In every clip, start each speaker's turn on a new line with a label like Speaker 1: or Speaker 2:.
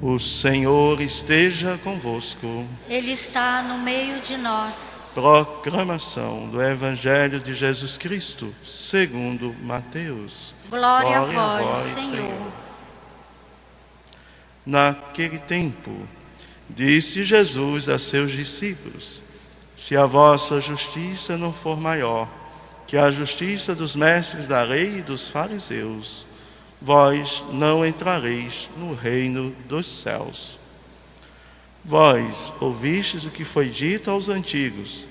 Speaker 1: O Senhor esteja convosco.
Speaker 2: Ele está no meio de nós.
Speaker 1: Proclamação do Evangelho de Jesus Cristo, segundo Mateus.
Speaker 2: Glória a vós, Senhor.
Speaker 1: Naquele tempo, disse Jesus a seus discípulos: se a vossa justiça não for maior que a justiça dos mestres da lei e dos fariseus, vós não entrareis no reino dos céus. Vós ouvistes o que foi dito aos antigos: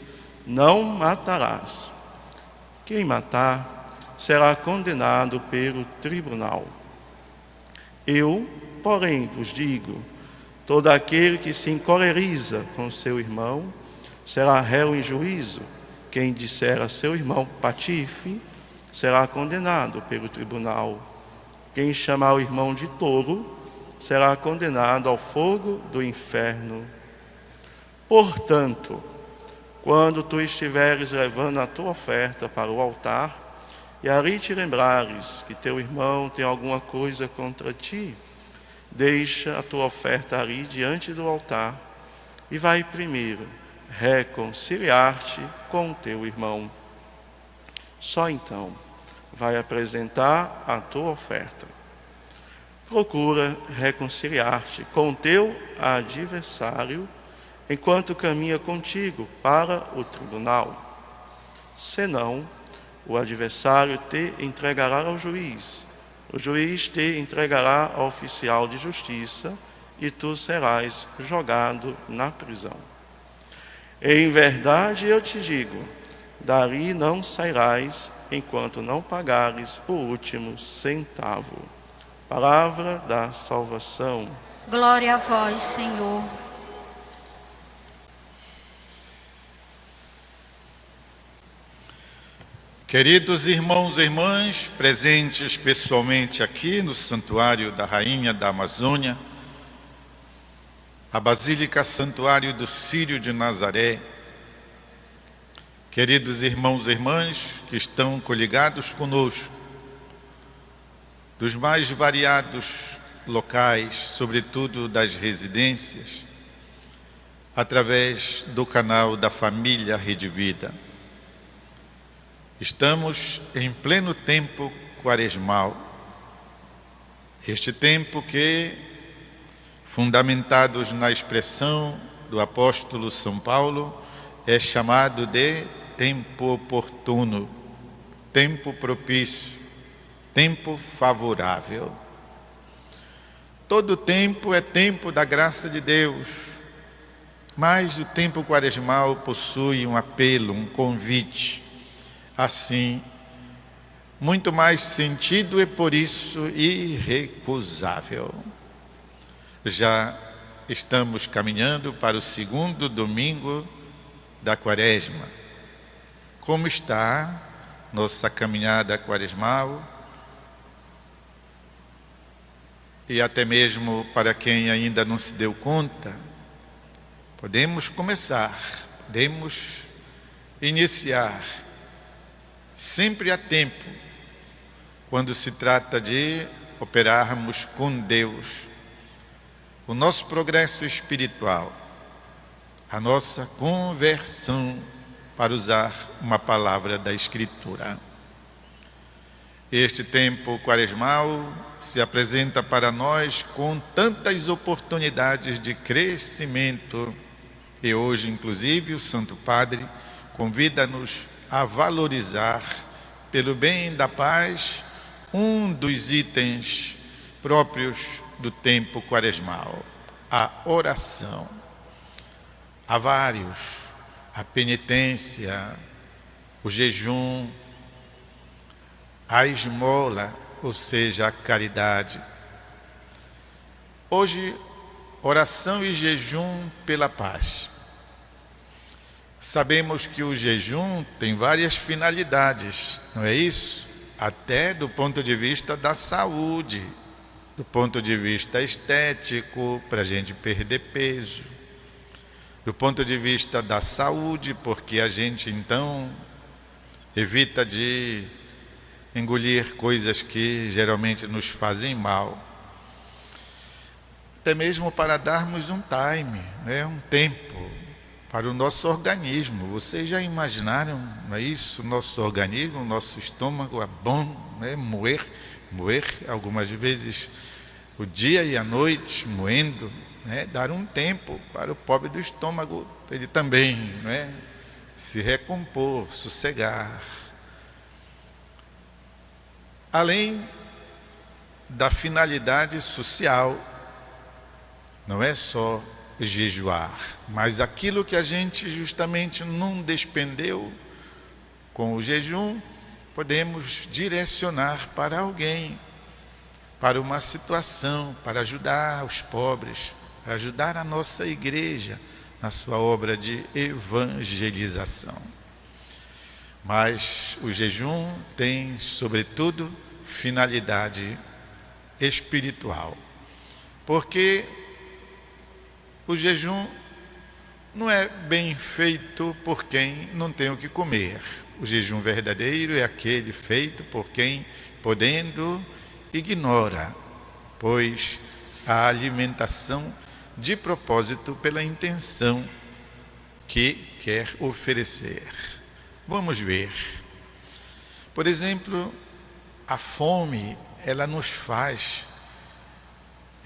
Speaker 1: não matarás. Quem matar será condenado pelo tribunal. Eu, porém, vos digo: todo aquele que se encoleriza com seu irmão será réu em juízo. Quem disser a seu irmão patife será condenado pelo tribunal. Quem chamar o irmão de tolo será condenado ao fogo do inferno. Portanto, quando tu estiveres levando a tua oferta para o altar, e ali te lembrares que teu irmão tem alguma coisa contra ti, deixa a tua oferta ali diante do altar e vai primeiro reconciliar-te com o teu irmão. Só então vai apresentar a tua oferta. Procura reconciliar-te com o teu adversário enquanto caminha contigo para o tribunal. Senão, o adversário te entregará ao juiz, o juiz te entregará ao oficial de justiça e tu serás jogado na prisão. Em verdade eu te digo, dali não sairás enquanto não pagares o último centavo. Palavra da salvação.
Speaker 2: Glória a vós, Senhor.
Speaker 3: Queridos irmãos e irmãs, presentes pessoalmente aqui no Santuário da Rainha da Amazônia, a Basílica Santuário do Círio de Nazaré, queridos irmãos e irmãs que estão coligados conosco, dos mais variados locais, sobretudo das residências, através do canal da família Rede Vida. Estamos em pleno tempo quaresmal, este tempo que, fundamentados na expressão do apóstolo São Paulo, é chamado de tempo oportuno, tempo propício, tempo favorável. Todo tempo é tempo da graça de Deus, mas o tempo quaresmal possui um apelo, um convite, assim, muito mais sentido e por isso irrecusável. Já estamos caminhando para o segundo domingo da Quaresma. Como está nossa caminhada quaresmal? E até mesmo para quem ainda não se deu conta, podemos começar, podemos iniciar. Sempre há tempo, quando se trata de operarmos com Deus o nosso progresso espiritual, a nossa conversão, para usar uma palavra da Escritura. Este tempo quaresmal se apresenta para nós com tantas oportunidades de crescimento e hoje, inclusive, o Santo Padre convida-nos a valorizar, pelo bem da paz, um dos itens próprios do tempo quaresmal, a oração. Há vários: a penitência, o jejum, a esmola, ou seja, a caridade. Hoje, oração e jejum pela paz. Sabemos que o jejum tem várias finalidades, não é isso? Até do ponto de vista da saúde, do ponto de vista estético, para a gente perder peso, do ponto de vista da saúde, porque a gente então evita de engolir coisas que geralmente nos fazem mal. até mesmo para darmos um time, né, um tempo para o nosso organismo. Vocês já imaginaram, não é isso? Nosso organismo, nosso estômago é bom, né, moer algumas vezes o dia e a noite moendo, né, dar um tempo para o pobre do estômago, ele também, né, se recompor, sossegar. Além da finalidade social, não é só jejuar, mas aquilo que a gente justamente não despendeu com o jejum, podemos direcionar para alguém, para uma situação, para ajudar os pobres, para ajudar a nossa igreja na sua obra de evangelização. Mas o jejum tem, sobretudo, finalidade espiritual, porque o jejum não é bem feito por quem não tem o que comer. O jejum verdadeiro é aquele feito por quem, podendo, ignora, pois a alimentação de propósito pela intenção que quer oferecer. Vamos ver. Por exemplo, a fome, ela nos faz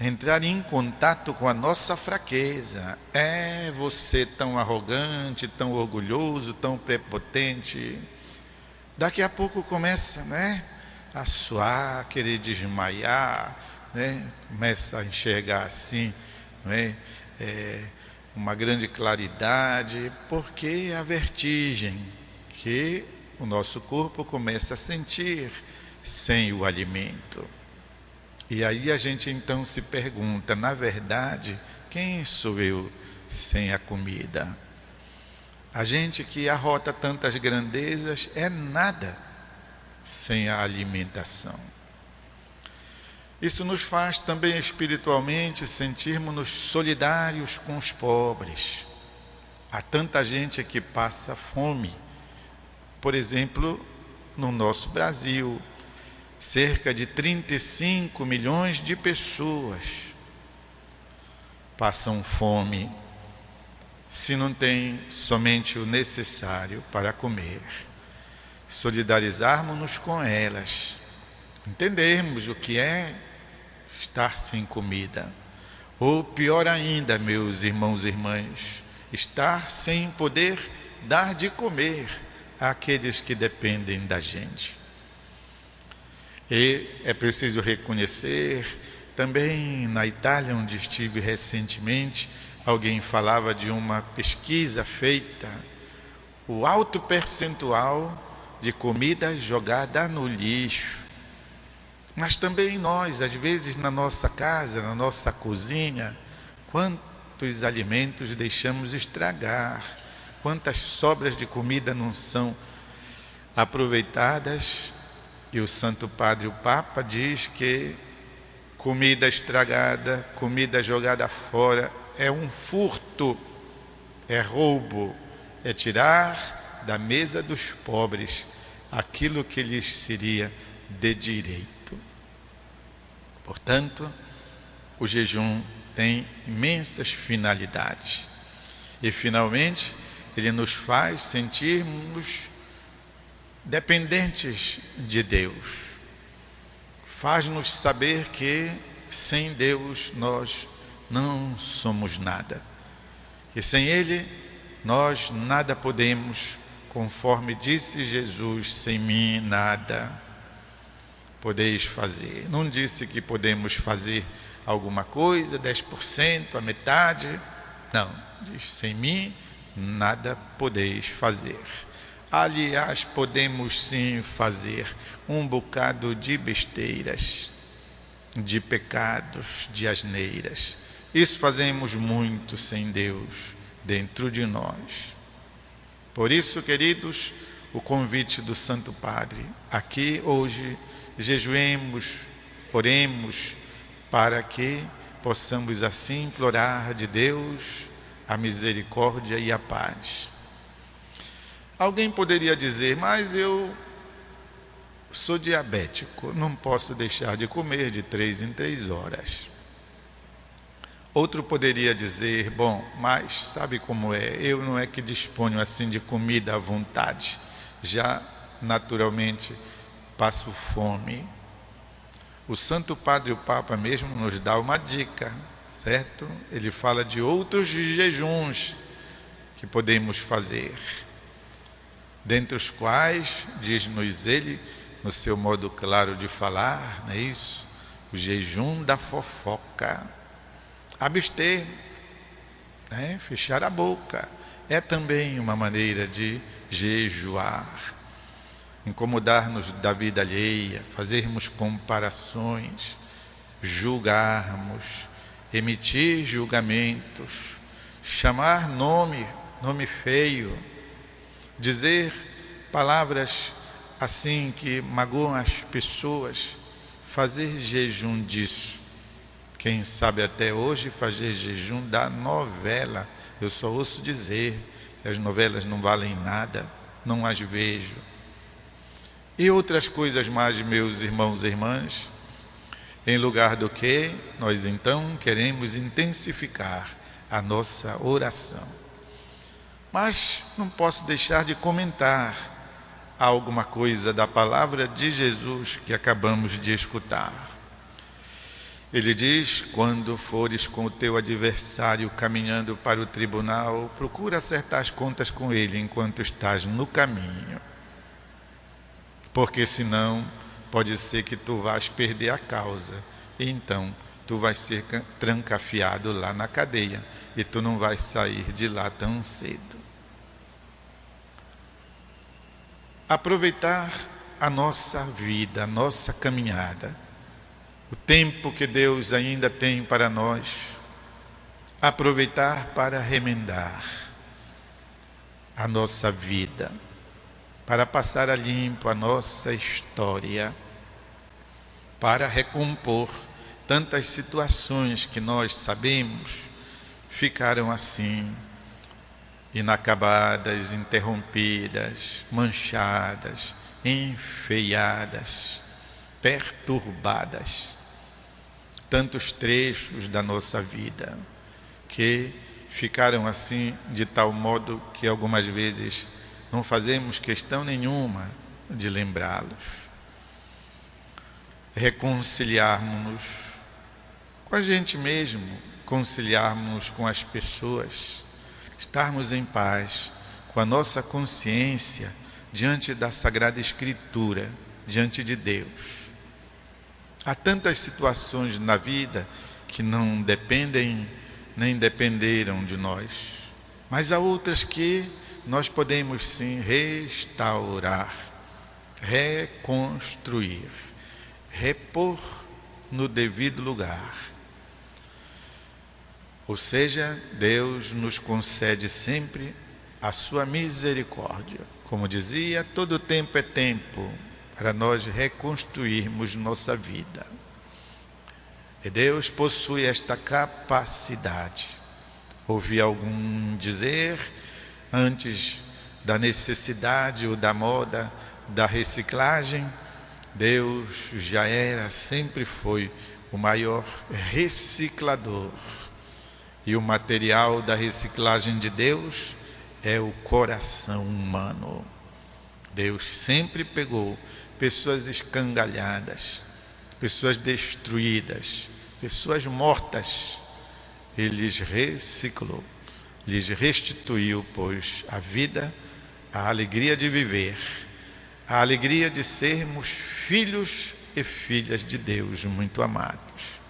Speaker 3: entrar em contato com a nossa fraqueza. É você tão arrogante, tão orgulhoso, tão prepotente. Daqui a pouco começa, né, a suar, a querer desmaiar, né, começa a enxergar assim, né, uma grande claridade, porque a vertigem que o nosso corpo começa a sentir sem o alimento. E aí a gente então se pergunta, na verdade, quem sou eu sem a comida? A gente que arrota tantas grandezas é nada sem a alimentação. Isso nos faz também espiritualmente sentirmos-nos solidários com os pobres. Há tanta gente que passa fome. Por exemplo, no nosso Brasil, cerca de 35 milhões de pessoas passam fome, se não tem somente o necessário para comer. Solidarizarmos-nos com elas, entendermos o que é estar sem comida, ou pior ainda, meus irmãos e irmãs, estar sem poder dar de comer àqueles que dependem da gente. E é preciso reconhecer, também na Itália, onde estive recentemente, alguém falava de uma pesquisa feita, o alto percentual de comida jogada no lixo. Mas também nós, às vezes na nossa casa, na nossa cozinha, quantos alimentos deixamos estragar, quantas sobras de comida não são aproveitadas. E o Santo Padre, o Papa, diz que comida estragada, comida jogada fora, é um furto, é roubo, é tirar da mesa dos pobres aquilo que lhes seria de direito. Portanto, o jejum tem imensas finalidades. E, finalmente, ele nos faz sentirmos dependentes de Deus. Faz-nos saber que sem Deus nós não somos nada. E sem Ele nós nada podemos, conforme disse Jesus, sem mim nada podeis fazer. Não disse que podemos fazer alguma coisa, 10%, a metade. Não, diz, sem mim nada podeis fazer. Aliás, podemos sim fazer um bocado de besteiras, de pecados, de asneiras. Isso fazemos muito sem Deus dentro de nós. Por isso, queridos, o convite do Santo Padre, aqui hoje, jejuemos, oremos, para que possamos assim implorar de Deus a misericórdia e a paz. Alguém poderia dizer, mas eu sou diabético, não posso deixar de comer de 3 em 3 horas. Outro poderia dizer, bom, mas sabe como é? Eu não é que disponho assim de comida à vontade. Já naturalmente passo fome. O Santo Padre, o Papa mesmo, nos dá uma dica, certo? Ele fala de outros jejuns que podemos fazer, dentre os quais, diz-nos ele, no seu modo claro de falar, não é isso? O jejum da fofoca. Abster, né? Fechar a boca, é também uma maneira de jejuar. Incomodar-nos da vida alheia, fazermos comparações, julgarmos, emitir julgamentos, chamar nome feio, dizer palavras assim que magoam as pessoas, fazer jejum disso. Quem sabe até hoje fazer jejum da novela. Eu só ouço dizer que as novelas não valem nada, não as vejo. E outras coisas mais, meus irmãos e irmãs, em lugar do que nós então queremos intensificar a nossa oração. Mas não posso deixar de comentar alguma coisa da palavra de Jesus que acabamos de escutar. Ele diz, quando fores com o teu adversário caminhando para o tribunal, procura acertar as contas com ele enquanto estás no caminho. Porque senão pode ser que tu vás perder a causa. E então tu vais ser trancafiado lá na cadeia e tu não vais sair de lá tão cedo. Aproveitar a nossa vida, a nossa caminhada, o tempo que Deus ainda tem para nós, aproveitar para remendar a nossa vida, para passar a limpo a nossa história, para recompor tantas situações que nós sabemos ficaram assim, inacabadas, interrompidas, manchadas, enfeiadas, perturbadas. Tantos trechos da nossa vida que ficaram assim de tal modo que algumas vezes não fazemos questão nenhuma de lembrá-los. Reconciliarmos-nos com a gente mesmo, conciliarmos com as pessoas, estarmos em paz com a nossa consciência diante da Sagrada Escritura, diante de Deus. Há tantas situações na vida que não dependem nem dependeram de nós, mas há outras que nós podemos sim restaurar, reconstruir, repor no devido lugar. Ou seja, Deus nos concede sempre a sua misericórdia. Como dizia, todo tempo é tempo para nós reconstruirmos nossa vida. E Deus possui esta capacidade. Ouvi algum dizer, antes da necessidade ou da moda da reciclagem, Deus já era, sempre foi o maior reciclador. E o material da reciclagem de Deus é o coração humano. Deus sempre pegou pessoas escangalhadas, pessoas destruídas, pessoas mortas. Ele lhes reciclou, lhes restituiu, pois, a vida, a alegria de viver, a alegria de sermos filhos e filhas de Deus muito amados.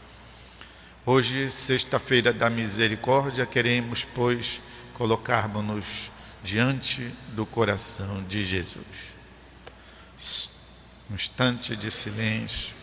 Speaker 3: Hoje, sexta-feira da misericórdia, queremos, pois, colocarmos-nos diante do coração de Jesus. Um instante de silêncio.